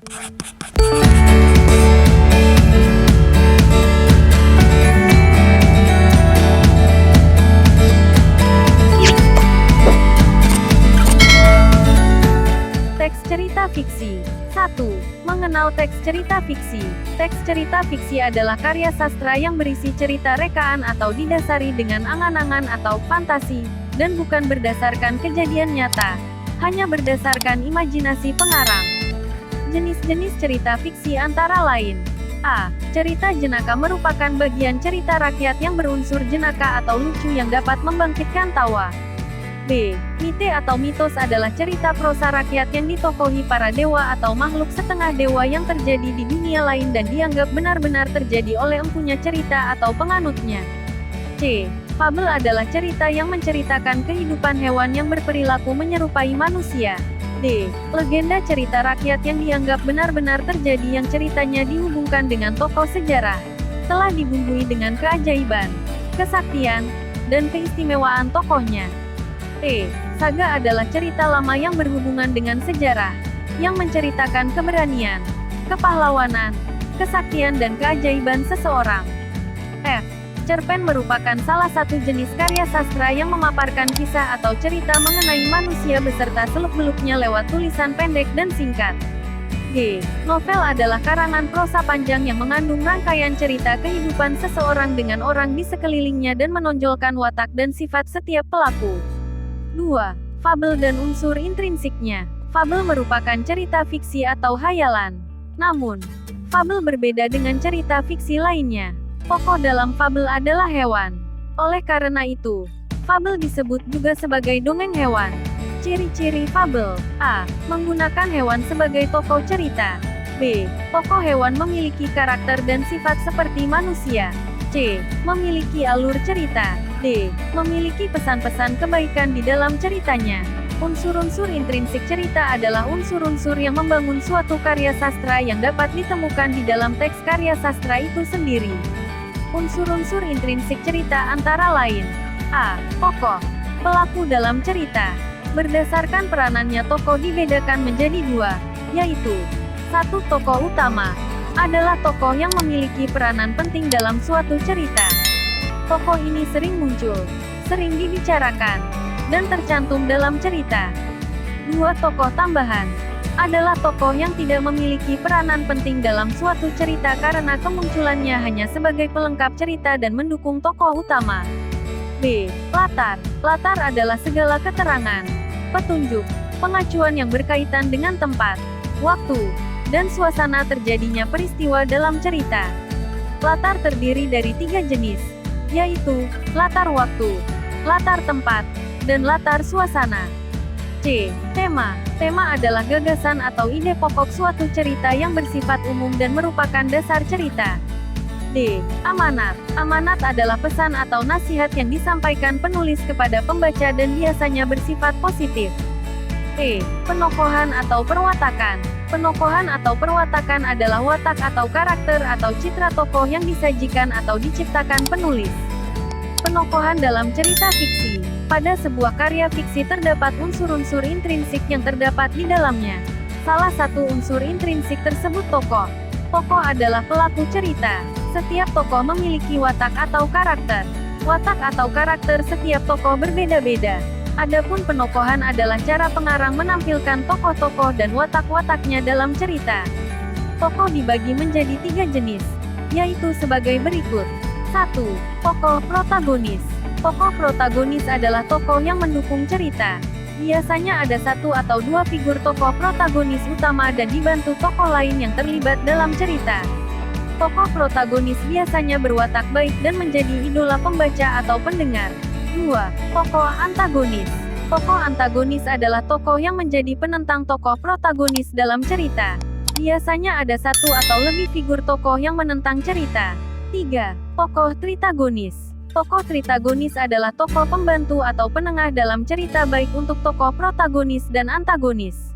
Teks cerita fiksi. 1. Mengenal teks cerita fiksi. Teks cerita fiksi adalah karya sastra yang berisi cerita rekaan atau didasari dengan angan-angan atau fantasi, dan bukan berdasarkan kejadian nyata, hanya berdasarkan imajinasi pengarang. Jenis-jenis cerita fiksi antara lain: A. Cerita jenaka merupakan bagian cerita rakyat yang berunsur jenaka atau lucu yang dapat membangkitkan tawa. B. Mite atau mitos adalah cerita prosa rakyat yang ditokohi para dewa atau makhluk setengah dewa yang terjadi di dunia lain dan dianggap benar-benar terjadi oleh empunya cerita atau penganutnya. C. Fabel adalah cerita yang menceritakan kehidupan hewan yang berperilaku menyerupai manusia. D. Legenda cerita rakyat yang dianggap benar-benar terjadi yang ceritanya dihubungkan dengan tokoh sejarah, telah dibumbui dengan keajaiban, kesaktian, dan keistimewaan tokohnya. E. Saga adalah cerita lama yang berhubungan dengan sejarah, yang menceritakan keberanian, kepahlawanan, kesaktian dan keajaiban seseorang. F. Cerpen merupakan salah satu jenis karya sastra yang memaparkan kisah atau cerita mengenai manusia beserta seluk-beluknya lewat tulisan pendek dan singkat. G. Novel adalah karangan prosa panjang yang mengandung rangkaian cerita kehidupan seseorang dengan orang di sekelilingnya dan menonjolkan watak dan sifat setiap pelaku. 2. Fabel dan unsur intrinsiknya. Fabel merupakan cerita fiksi atau hayalan. Namun, fabel berbeda dengan cerita fiksi lainnya. Tokoh dalam fabel adalah hewan. Oleh karena itu, fabel disebut juga sebagai dongeng hewan. Ciri-ciri fabel: A. Menggunakan hewan sebagai tokoh cerita. B. Tokoh hewan memiliki karakter dan sifat seperti manusia. C. Memiliki alur cerita. D. Memiliki pesan-pesan kebaikan di dalam ceritanya. Unsur-unsur intrinsik cerita adalah unsur-unsur yang membangun suatu karya sastra yang dapat ditemukan di dalam teks karya sastra itu sendiri. Unsur-unsur intrinsik cerita antara lain: A. Tokoh, pelaku dalam cerita. Berdasarkan peranannya tokoh dibedakan menjadi dua, yaitu: 1. Tokoh utama adalah tokoh yang memiliki peranan penting dalam suatu cerita. Tokoh ini sering muncul, sering dibicarakan, dan tercantum dalam cerita. 2. Tokoh tambahan adalah tokoh yang tidak memiliki peranan penting dalam suatu cerita karena kemunculannya hanya sebagai pelengkap cerita dan mendukung tokoh utama. B. Latar. Latar adalah segala keterangan, petunjuk, pengacuan yang berkaitan dengan tempat, waktu, dan suasana terjadinya peristiwa dalam cerita. Latar terdiri dari 3 jenis, yaitu latar waktu, latar tempat, dan latar suasana. C. Tema. Tema adalah gagasan atau ide pokok suatu cerita yang bersifat umum dan merupakan dasar cerita. D. Amanat. Amanat adalah pesan atau nasihat yang disampaikan penulis kepada pembaca dan biasanya bersifat positif. E. Penokohan atau perwatakan. Penokohan atau perwatakan adalah watak atau karakter atau citra tokoh yang disajikan atau diciptakan penulis. Penokohan dalam cerita fiksi. Pada sebuah karya fiksi terdapat unsur-unsur intrinsik yang terdapat di dalamnya. Salah satu unsur intrinsik tersebut tokoh. Tokoh adalah pelaku cerita. Setiap tokoh memiliki watak atau karakter. Watak atau karakter setiap tokoh berbeda-beda. Adapun penokohan adalah cara pengarang menampilkan tokoh-tokoh dan watak-wataknya dalam cerita. Tokoh dibagi menjadi 3 jenis, yaitu sebagai berikut. 1. Tokoh protagonis. Tokoh protagonis adalah tokoh yang mendukung cerita. Biasanya ada 1 atau 2 figur tokoh protagonis utama dan dibantu tokoh lain yang terlibat dalam cerita. Tokoh protagonis biasanya berwatak baik dan menjadi idola pembaca atau pendengar. 2. Tokoh antagonis. Tokoh antagonis adalah tokoh yang menjadi penentang tokoh protagonis dalam cerita. Biasanya ada 1 atau lebih figur tokoh yang menentang cerita. 3. Tokoh tritagonis. Tokoh tritagonis adalah tokoh pembantu atau penengah dalam cerita baik untuk tokoh protagonis dan antagonis.